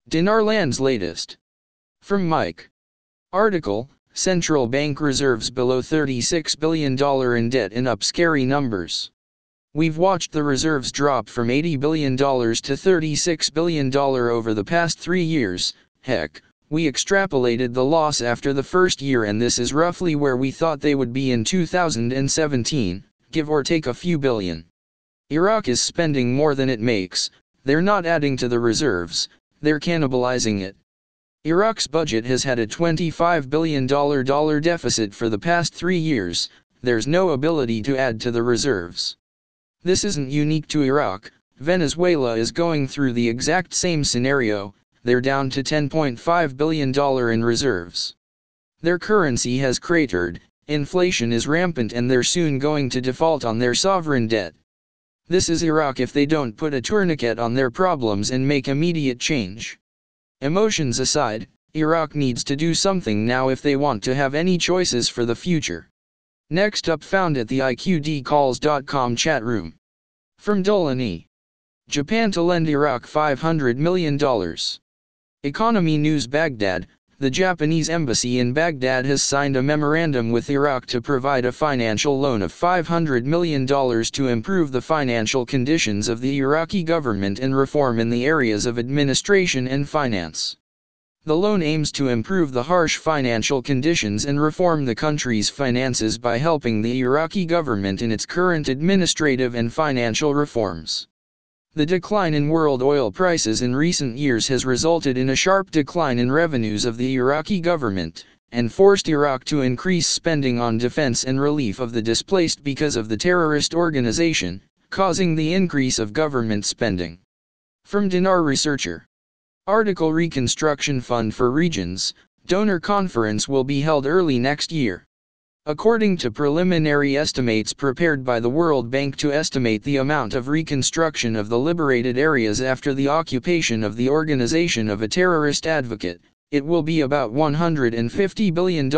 Dinarlands latest. From Mike. Article, Central Bank reserves below $36 billion in debt and up scary numbers. We've watched the reserves drop from $80 billion to $36 billion over the past 3 years. Heck, we extrapolated the loss after the first year, and this is roughly where we thought they would be in 2017, give or take a few billion. Iraq is spending more than it makes. They're not adding to the reserves, they're cannibalizing it. Iraq's budget has had a $25 billion deficit for the past 3 years. There's no ability to add to the reserves. This isn't unique to Iraq. Venezuela is going through the exact same scenario. They're down to $10.5 billion in reserves. Their currency has cratered, inflation is rampant, and they're soon going to default on their sovereign debt. This is Iraq if they don't put a tourniquet on their problems and make immediate change. Emotions aside, Iraq needs to do something now if they want to have any choices for the future. Next up, found at the iqdcalls.com chat room. From Dolani. Japan to lend Iraq $500 million. Economy News Baghdad. The Japanese embassy in Baghdad has signed a memorandum with Iraq to provide a financial loan of $500 million to improve the financial conditions of the Iraqi government and reform in the areas of administration and finance. The loan aims to improve the harsh financial conditions and reform the country's finances by helping the Iraqi government in its current administrative and financial reforms. The decline in world oil prices in recent years has resulted in a sharp decline in revenues of the Iraqi government, and forced Iraq to increase spending on defense and relief of the displaced because of the terrorist organization, causing the increase of government spending. From Dinar Researcher. Article, Reconstruction Fund for Regions. Donor conference will be held early next year. According to preliminary estimates prepared by the World Bank to estimate the amount of reconstruction of the liberated areas after the occupation of the organization of a terrorist advocate, it will be about $150 billion,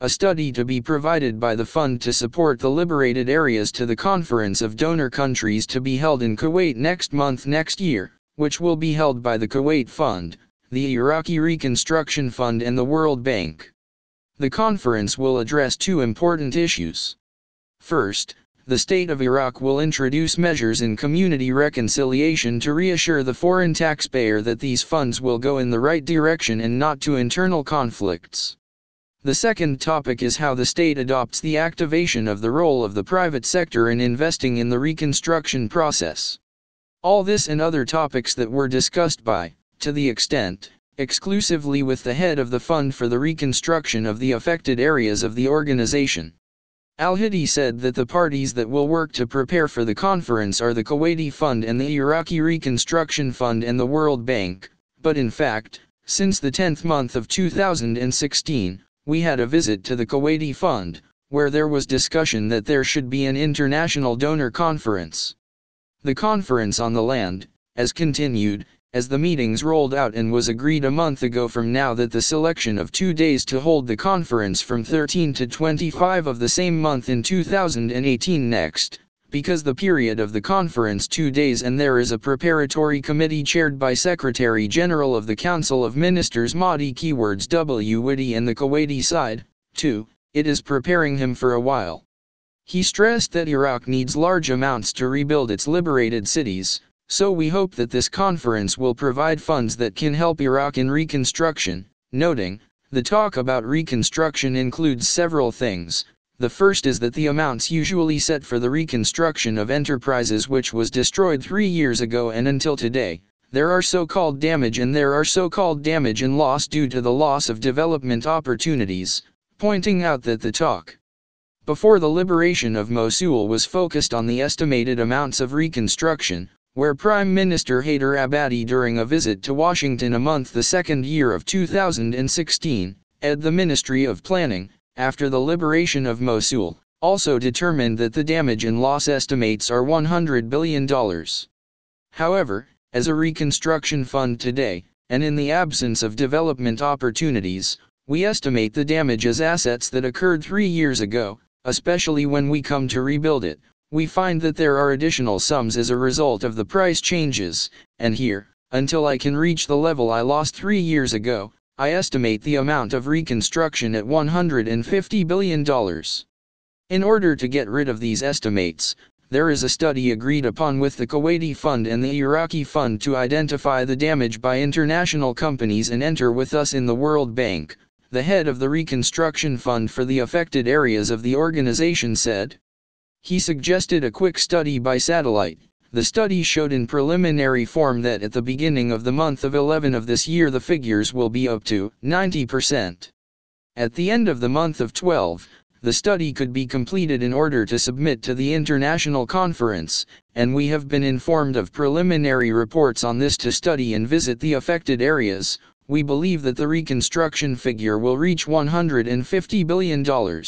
a study to be provided by the fund to support the liberated areas to the Conference of Donor Countries to be held in Kuwait next year, which will be held by the Kuwait Fund, the Iraqi Reconstruction Fund, and the World Bank. The conference will address 2 important issues. First, the state of Iraq will introduce measures in community reconciliation to reassure the foreign taxpayer that these funds will go in the right direction and not to internal conflicts. The second topic is how the state adopts the activation of the role of the private sector in investing in the reconstruction process. All this and other topics that were discussed by, to the extent, exclusively with the head of the Fund for the Reconstruction of the affected areas of the organization. Al-Hidi said that the parties that will work to prepare for the conference are the Kuwaiti Fund and the Iraqi Reconstruction Fund and the World Bank, but in fact, since the 10th month of 2016, we had a visit to the Kuwaiti Fund, where there was discussion that there should be an international donor conference. The conference on the land, as continued, as the meetings rolled out, and was agreed a month ago from now that the selection of 2 days to hold the conference from 13 to 25 of the same month in 2018 next, because the period of the conference 2 days, and there is a preparatory committee chaired by Secretary General of the Council of Ministers Mahdi W. Widi, and the Kuwaiti side, too, it is preparing him for a while. He stressed that Iraq needs large amounts to rebuild its liberated cities, so we hope that this conference will provide funds that can help Iraq in reconstruction, noting, the talk about reconstruction includes several things. The first is that the amounts usually set for the reconstruction of enterprises which was destroyed 3 years ago and until today, there are so-called damage and loss due to the loss of development opportunities, pointing out that the talk before the liberation of Mosul was focused on the estimated amounts of reconstruction, where Prime Minister Haider Abadi, during a visit to Washington the second year of 2016, at the Ministry of Planning, after the liberation of Mosul, also determined that the damage and loss estimates are $100 billion. However, as a reconstruction fund today, and in the absence of development opportunities, we estimate the damage as assets that occurred 3 years ago, especially when we come to rebuild it. We find that there are additional sums as a result of the price changes, and here, until I can reach the level I lost 3 years ago, I estimate the amount of reconstruction at $150 billion. In order to get rid of these estimates, there is a study agreed upon with the Kuwaiti Fund and the Iraqi Fund to identify the damage by international companies and enter with us in the World Bank, the head of the Reconstruction Fund for the affected areas of the organization said. He suggested a quick study by satellite. The study showed in preliminary form that at the beginning of the month of 11 of this year the figures will be up to 90%. At the end of the month of 12, the study could be completed in order to submit to the international conference, and we have been informed of preliminary reports on this to study and visit the affected areas. We believe that the reconstruction figure will reach $150 billion.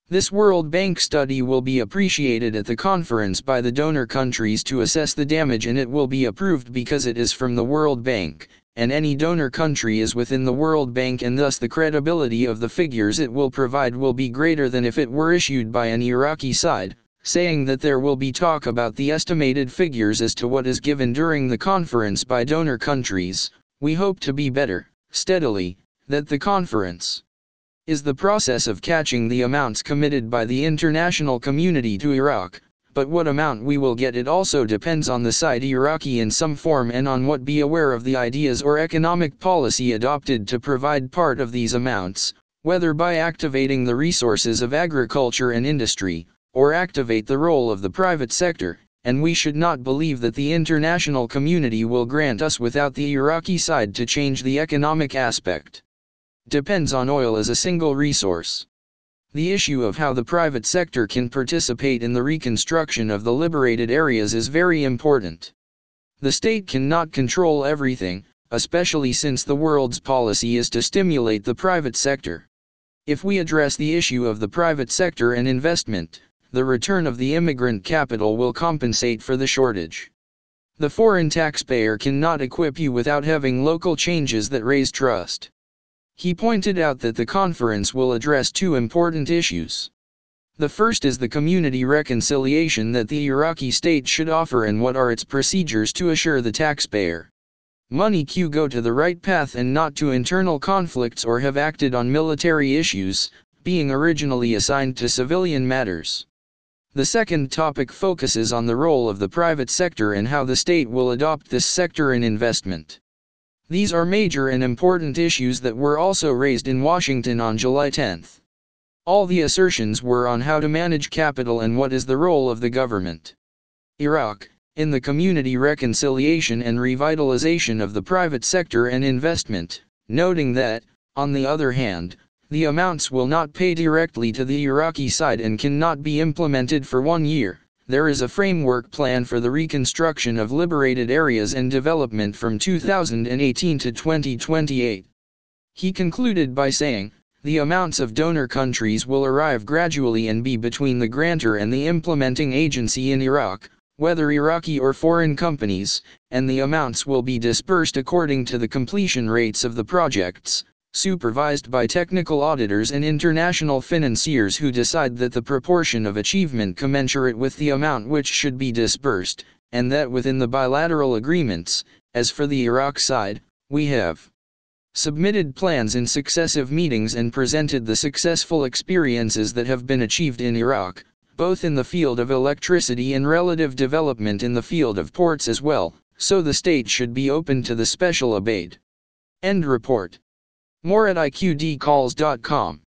This World Bank study will be appreciated at the conference by the donor countries to assess the damage, and it will be approved because it is from the World Bank, and any donor country is within the World Bank, and thus the credibility of the figures it will provide will be greater than if it were issued by an Iraqi side, saying that there will be talk about the estimated figures as to what is given during the conference by donor countries. We hope to be better, steadily, that the conference is the process of catching the amounts committed by the international community to Iraq, but what amount we will get it also depends on the side Iraqi in some form and on what be aware of the ideas or economic policy adopted to provide part of these amounts, whether by activating the resources of agriculture and industry, or activate the role of the private sector, and we should not believe that the international community will grant us without the Iraqi side to change the economic aspect. Depends on oil as a single resource. The issue of how the private sector can participate in the reconstruction of the liberated areas is very important. The state cannot control everything, especially since the world's policy is to stimulate the private sector. If we address the issue of the private sector and investment, the return of the immigrant capital will compensate for the shortage. The foreign taxpayer cannot equip you without having local changes that raise trust. He pointed out that the conference will address two important issues. The first is the community reconciliation that the Iraqi state should offer and what are its procedures to assure the taxpayer money go to the right path and not to internal conflicts or have acted on military issues, being originally assigned to civilian matters. The second topic focuses on the role of the private sector and how the state will adopt this sector in investment. These are major and important issues that were also raised in Washington on July 10. All the assertions were on how to manage capital and what is the role of the government. Iraq, in the community reconciliation and revitalization of the private sector and investment, noting that, on the other hand, the amounts will not pay directly to the Iraqi side and cannot be implemented for 1 year. There is a framework plan for the reconstruction of liberated areas and development from 2018 to 2028. He concluded by saying, the amounts of donor countries will arrive gradually and be between the grantor and the implementing agency in Iraq, whether Iraqi or foreign companies, and the amounts will be dispersed according to the completion rates of the projects, supervised by technical auditors and international financiers who decide that the proportion of achievement commensurate with the amount which should be disbursed, and that within the bilateral agreements. As for the Iraq side, we have submitted plans in successive meetings and presented the successful experiences that have been achieved in Iraq, both in the field of electricity and relative development in the field of ports as well, so the state should be open to the special abate. End report. More at iqdcalls.com.